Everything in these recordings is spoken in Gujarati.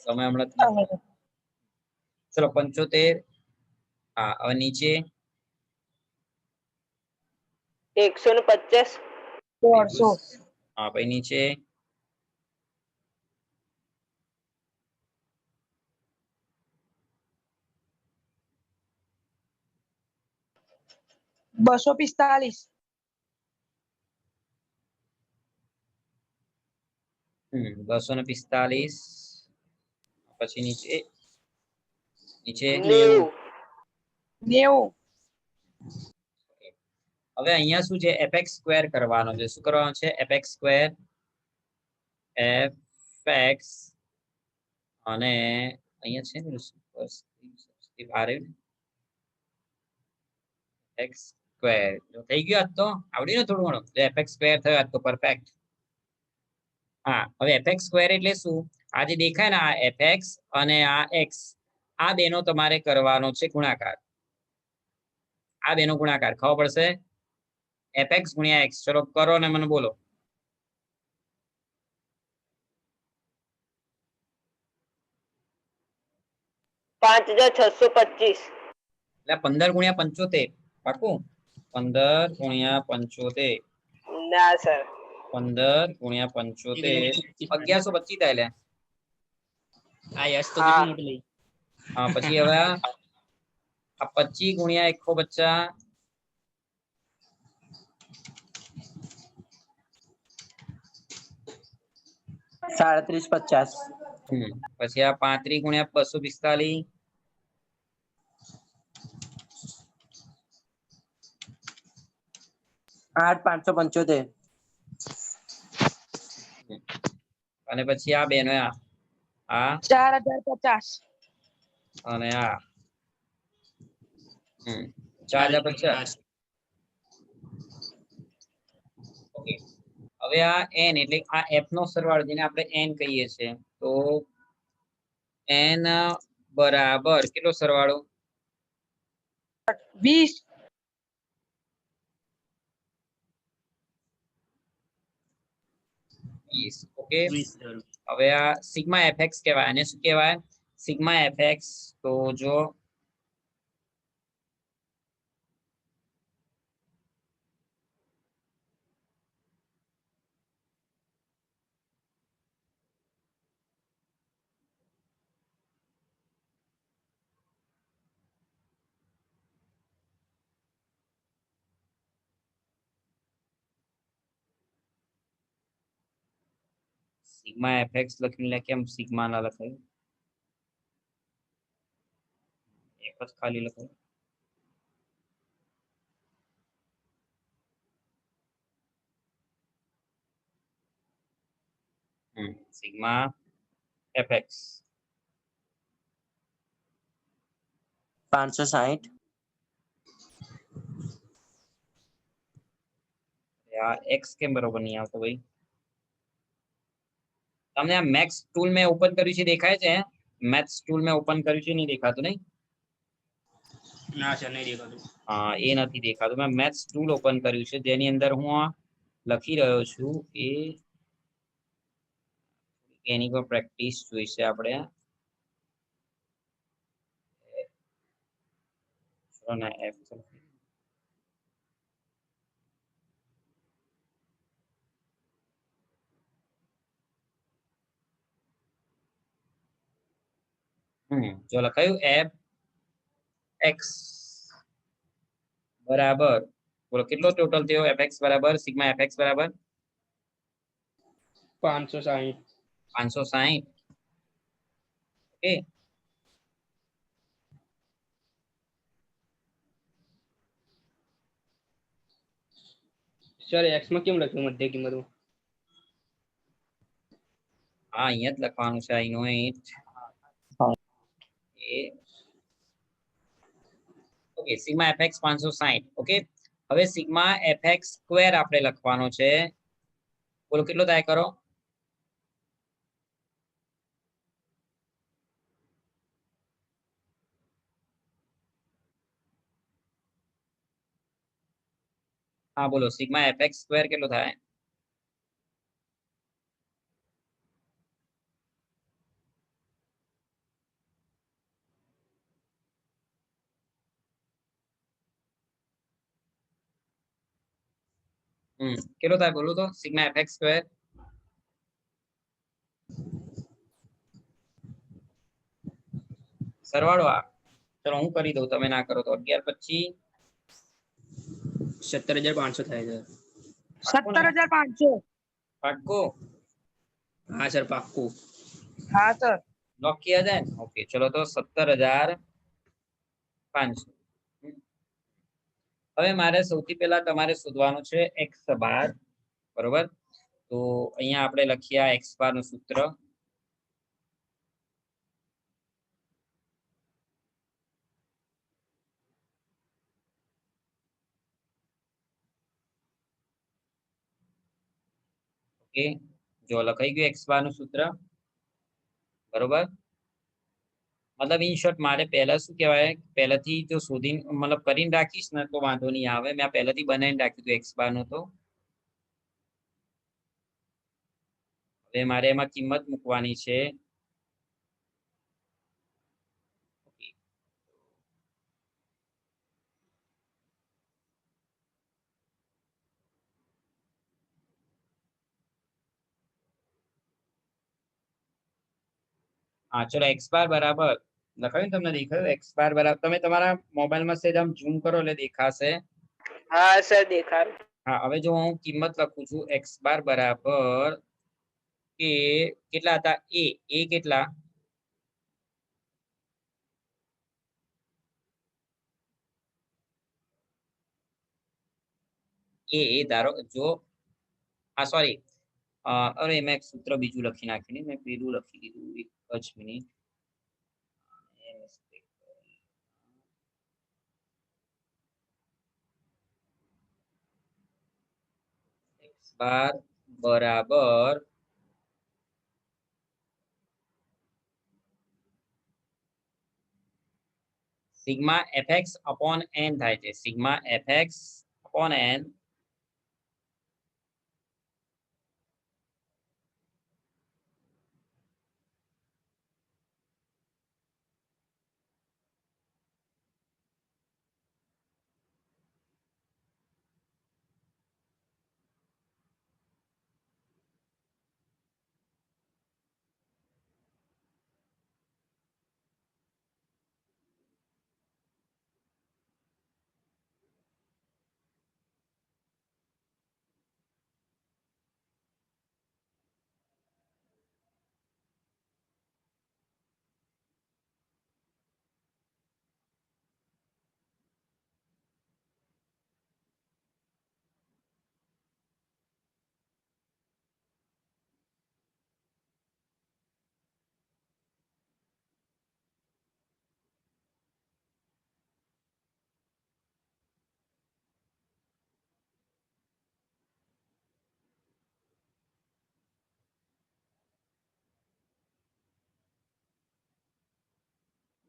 સમય હમણાં ચલો 75 હા હવે નીચે 150 હા પછી નીચે 245 245 પછી નીચે નીચે 90 હવે અહીંયા શું છે fx સ્ક્વેર કરવાનો છે શું કરવાનો છે fx સ્ક્વેર fx અને અહીંયા છે ને બહાર x સ્ક્વેર થઈ ગયો આજ તો આવડ્યું ને થોડું ઘણું fx સ્ક્વેર થયો આજ તો પરફેક્ટ હા હવે fx સ્ક્વેર એટલે શું આ જે દેખાય ને આ fx અને આ x આ બેનો તમારે કરવાનો છે ગુણાકાર આ બેનો ગુણાકાર ખબર પડશે fx ગુણ્યા x ચલો કરો ને મને બોલો 5625 એટલે 15 ગુણ્યા 75 પાકું 15 ગુણ્યા 75 ના સર 15 ગુણ્યા 75 1125 થાય લે આ યસ તો કેટલું મોટું લઈ હા પછી હવે આ 25 ગુણ્યા 150 3750 પછી આ 35 ગુણ્યા 245 8575 અને પછી આ બેનો આ 4050 અને આ 4050 ઓકે હવે આ n એટલે આ f નો સરવાળો જેને આપણે n કહીએ છીએ તો n બરાબર કેટલો સરવાળો 20 ઓકે હવે આ સિગ્મા fx કહેવાય આને શું કહેવાય સિગ્મા fx તો જો સિગ્મા fx લખીને કેમ સિગ્મા ના લખાય એક જ ખાલી લખાય સિગ્મા fx 560 આ x કેમ બરોબર નહીં આવતો ભાઈ તમને આ મેક્સ ટૂલ મેં ઓપન કર્યું છે દેખાય છે મેથ્સ ટૂલ મેં ઓપન કર્યું છે નહીં દેખાતું નહીં ના સર નહીં દેખાતું હા એ નથી દેખાતું મેં મેથ્સ ટૂલ ઓપન કર્યું છે જેની અંદર હું આ લખી રહ્યો છું એ એની પર પ્રેક્ટિસ જોઈશે આપણે જો લખાયું f x બરાબર બોલો કેટલો ટોટલ થયો fx બરાબર સિગ્મા fx બરાબર 560 560 ઓકે સર x માં કેમ લખ્યું મધ્ય કિંમત હા અહીંયા જ લખવાનું છે I know it okay sigma fx 560 okay હવે સિગ્મા fx સ્ક્વેર આપણે લખવાનો છે બોલો કેટલો થાય કરો હા બોલો સિગ્મા fx સ્ક્વેર કેટલો થાય કેટલો થાય બોલો તો સિગ્મા એફએક્સ સ્ક્વેર સરવાળો આ ચલો હું કરી દઉં તમે ના કરો તો 11 17,500 થાય છે. 17,500. પાક્કો હા સર પાક્કું. હા સર. लॉक किया जाए ओके चलो तो 17,500 હવે મારે સૌથી પહેલા તમારે શોધવાનું છે x બાર બરોબર તો અહીંયા આપણે લખીએ આ x બાર નું સૂત્ર ઓકે જો લખાઈ ગયું x બાર નું સૂત્ર બરોબર मतलब इन शॉर्ट मारे पहला શું કહેવાય પહેલાથી જો શોધી મતલબ કરીને રાખીશ ને તો વાંધો નહીં આવે મેં પહેલાથી બનાવીને રાખ્યું હતું x બાર નું તો હવે મારે એમાં કિંમત મૂકવાની છે હા ચલો x બાર બરાબર લખાયું તમને દેખાયું x બાર બરાબર તમે તમારા મોબાઈલમાં સેજ આમ ઝૂમ કરો એટલે દેખાશે હા સર દેખાડું. હા હવે જો હું કિંમત લખું છું x બાર બરાબર કે કેટલા હતા a કેટલા એ ધારો જો હા સોરી અરે મેં એક સૂત્ર બીજું લખી નાખ્યું ને મેં પેલું લખી દીધું એક જ મિનિટ x બાર બરાબર સિગ્મા fx upon n થાય છે sigma fx upon n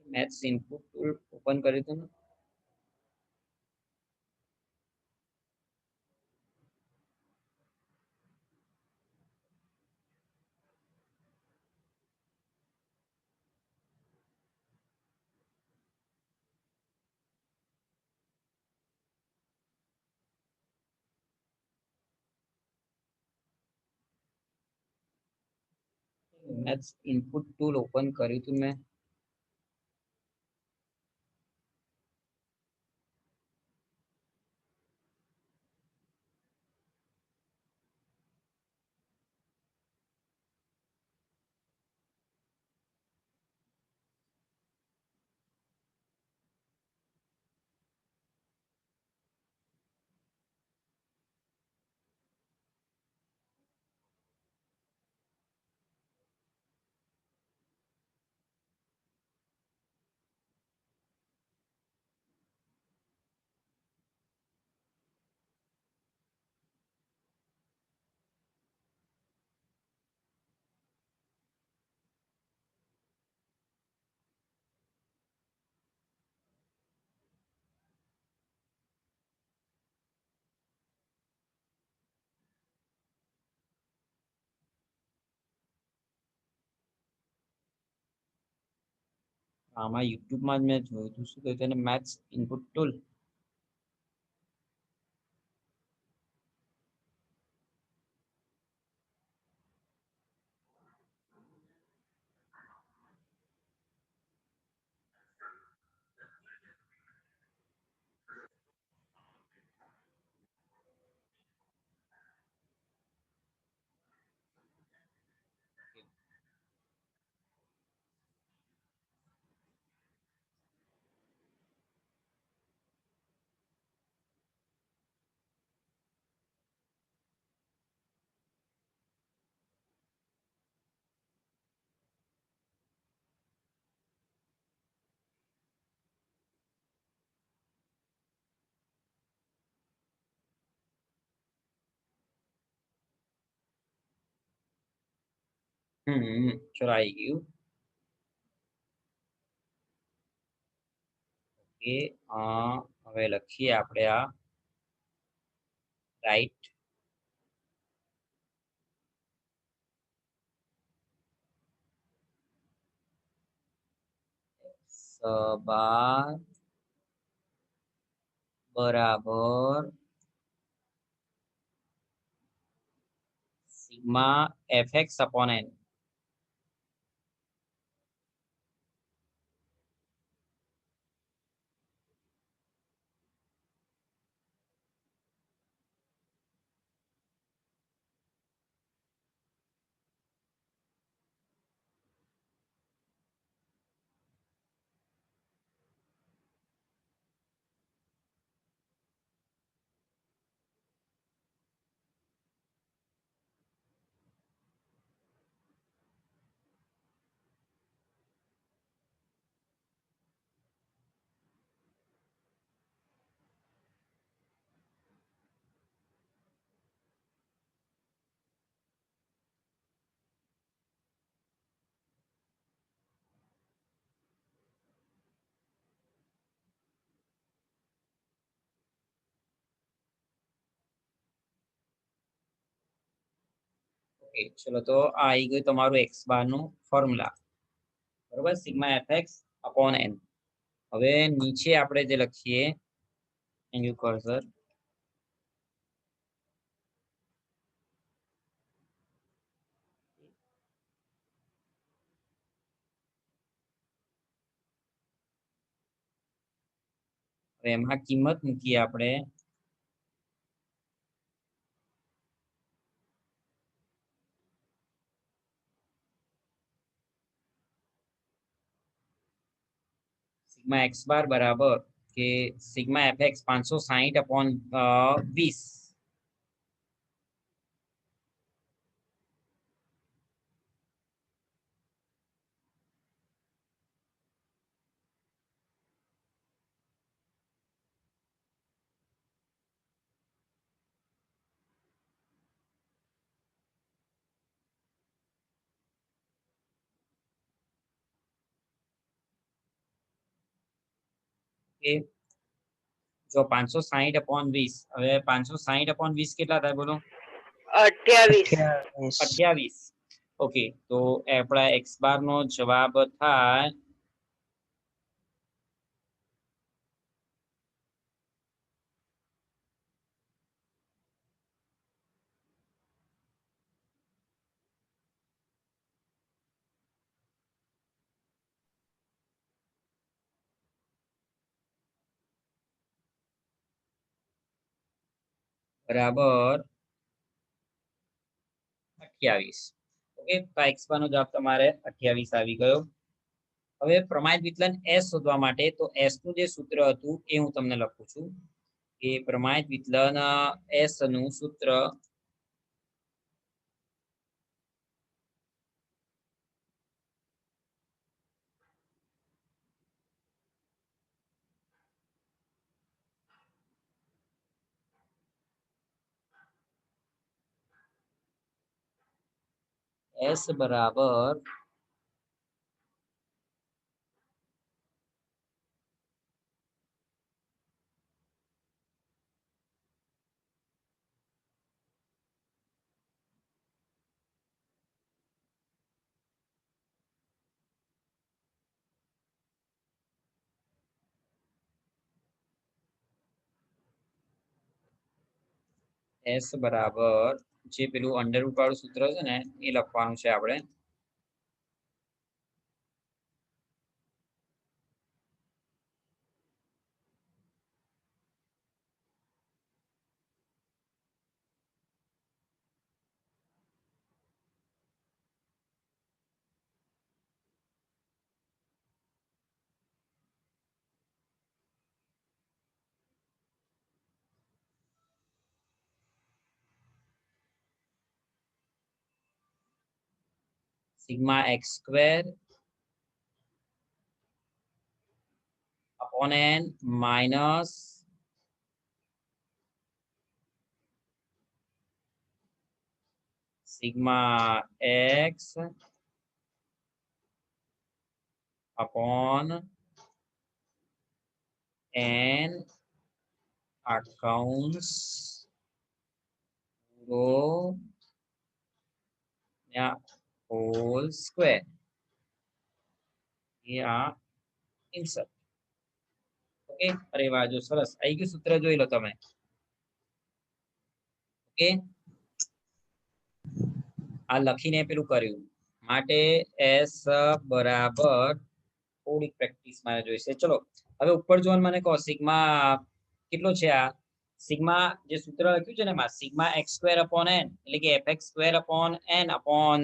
maths input tool open કર્યું હતું ને મેથ્સ ઇનપુટ ટૂલ ઓપન કર્યું હતું મેં આમાં યુટ્યુબમાં જ મેં જોયું હતું શું કહ્યું તેને મેથ્સ ઇનપુટ ટૂલ ચલો આવી ગયું. ઓકે, હવે લખીએ આપણે આ રાઈટ બાર બરાબર sigma fx upon n. Okay, ચલો તો આ આવી ગયું તમારું x બાર નું ફોર્મ્યુલા, બરોબર, સિગ્મા fx upon n. હવે નીચે આપણે જે લખીએ એનું કર્સર હવે એમાં કિંમત મૂકીએ આપણે સિગ્મા એક્સ બાર બરાબર કે સિગ્મા fx 560 upon 20 કે જો 560 upon 20, હવે 560 upon 20 કેટલા થાય બોલો? 28. 28. ઓકે, તો આપણા એક્સ બાર નો જવાબ થાય બરાબર 28. ઓકે, તો એક્સ બાર નો જવાબ તમારે 28 આવી ગયો. હવે પ્રમાણિત વિચલન s શોધવા માટે તો s નું જે સૂત્ર હતું એ હું તમને લખું છું કે પ્રમાણિત વિચલન s નું સૂત્ર s બરાબર s બરાબર જે પેલું અંડરરૂટ વાળું સૂત્ર છે ને એ લખવાનું છે આપણે. Sigma x square upon n minus sigma x upon n accounts row या whole square या insert ઓકે અરે વાહ જો સરસ આવી ગયું સૂત્ર જોઈ લો તમે ઓકે આ લખીને પેલું કર્યું માટે s બરાબર થોડીક પ્રેક્ટિસ મારે જોઈશે ચલો હવે ઉપર જોવાનું મને કહો સિગ્મા કેટલો છે આ સિગ્મા જે સૂત્ર લખ્યું છે ને એમાં sigma x square upon n એટલે કે fx square upon n upon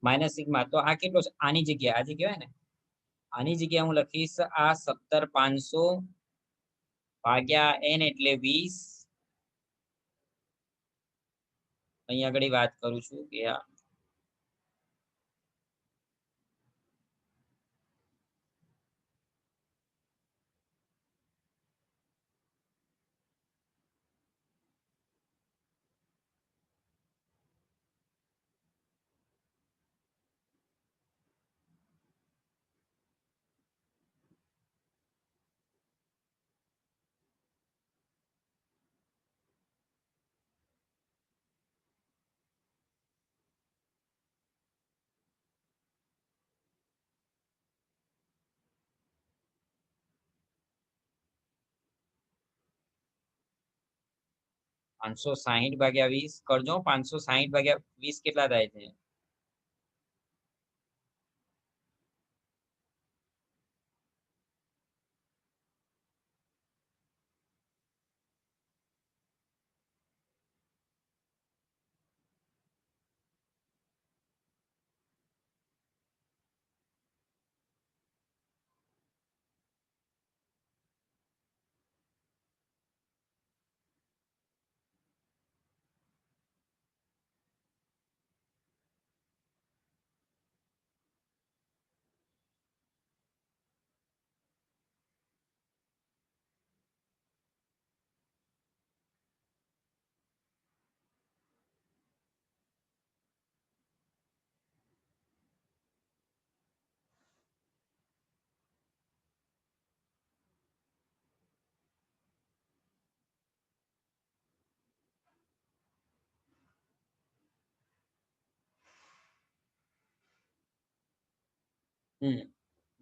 minus sigma તો આ કેટલો છે આની જગ્યાએ આ જે કહેવાય ને આની જગ્યાએ હું લખીશ આ 17500 ભાગ્યા n એટલે 20 અહીંયા આગળ વાત કરું છું કે આ 560 ભાગ્યા 20 કરજો 560 ભાગ્યા 20 કેટલા થાય છે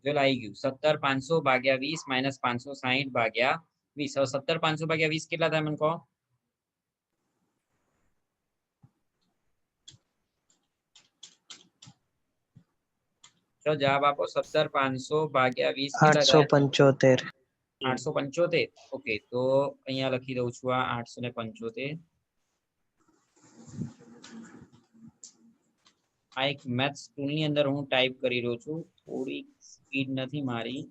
જો આવી ગયું 17500 ભાગ્યા 20 માઇનસ 560 ભાગ્યા 20 હવે 17500 ભાગ્યા 20 કેટલા થાય મને કહો ચલો જવાબ આપો 17500 ભાગ્યા 20 કેટલા થાય 875 875 ઓકે તો અહીંયા લખી દઉં છું આ 875 આ એક મેથ્સ ટૂલ ની અંદર હું ટાઈપ કરી રહ્યો છું થોડી સ્પીડ નથી મારી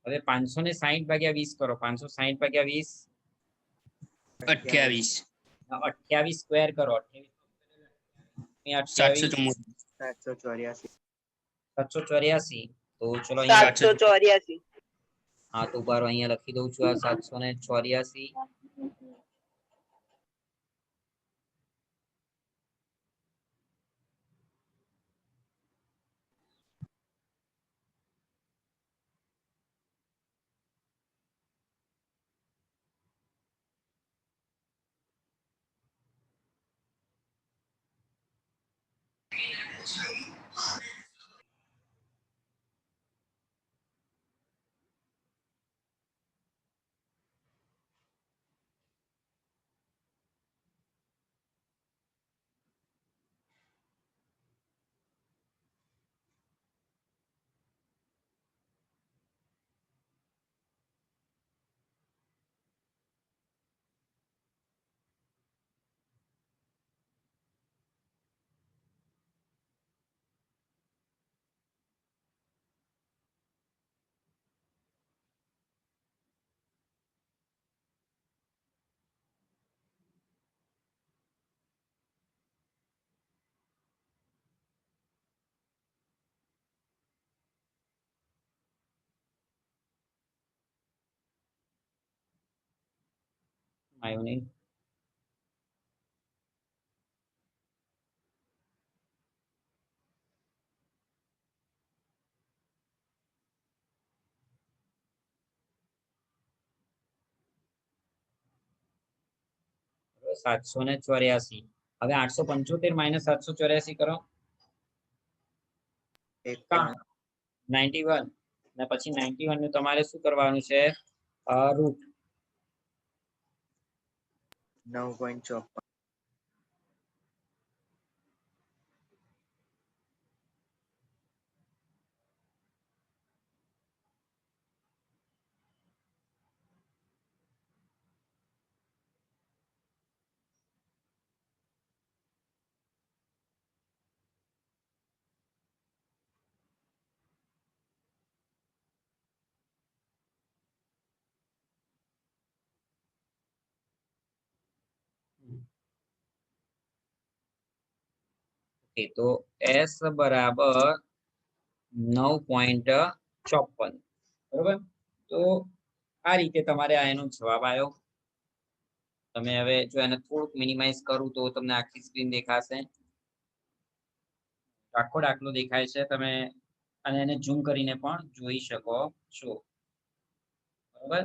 હવે 560 ભાગ્યા 20 કરો 560 ભાગ્યા 20 28 28 સ્ક્વેર કરો 28 784 તો ચલો અહીંયા 784 હા તો બારો અહીંયા લખી દઉં છું આ 784 આવ્યું નહીં. બરાબર, 784. હવે 875 માઇનસ 784 કરો. 91 ને પછી 91 નું તમારે શું કરવાનું છે? રૂટ 9.54. ઓકે, તો S બરાબર 9.54. બરોબર, તો આ રીતે તમારે આ એનો જવાબ આવ્યો. તમે હવે જો એને થોડુંક મિનિમાઇઝ કરું તો તમને આખી સ્ક્રીન દેખાશે. આખો દાખલો દેખાય છે, તમે અને એને ઝૂમ કરીને પણ જોઈ શકો છો. બરોબર,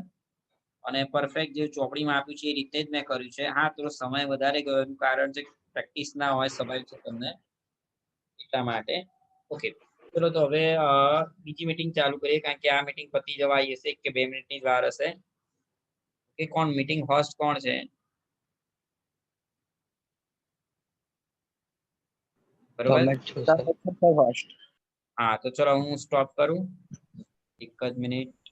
અને પરફેક્ટ જે ચોપડીમાં આપ્યું છે એ રીતે જ મેં કર્યું છે. હા, થોડો સમય વધારે ગયો એનું કારણ છે પ્રેક્ટિસ ના હોય, સ્વાભાવિક છે તમને, એટલા માટે. ઓકે, ચલો તો હવે બીજી મીટિંગ ચાલુ કરીએ, કારણ કે આ મીટિંગ પતી જવા આવી હશે, 1 કે 2 મિનિટની જ વાર હશે. કે કોણ મીટિંગ હોસ્ટ કોણ છે? બરોબર, હા તો ચલો હું સ્ટોપ કરું, 1 જ મિનિટ.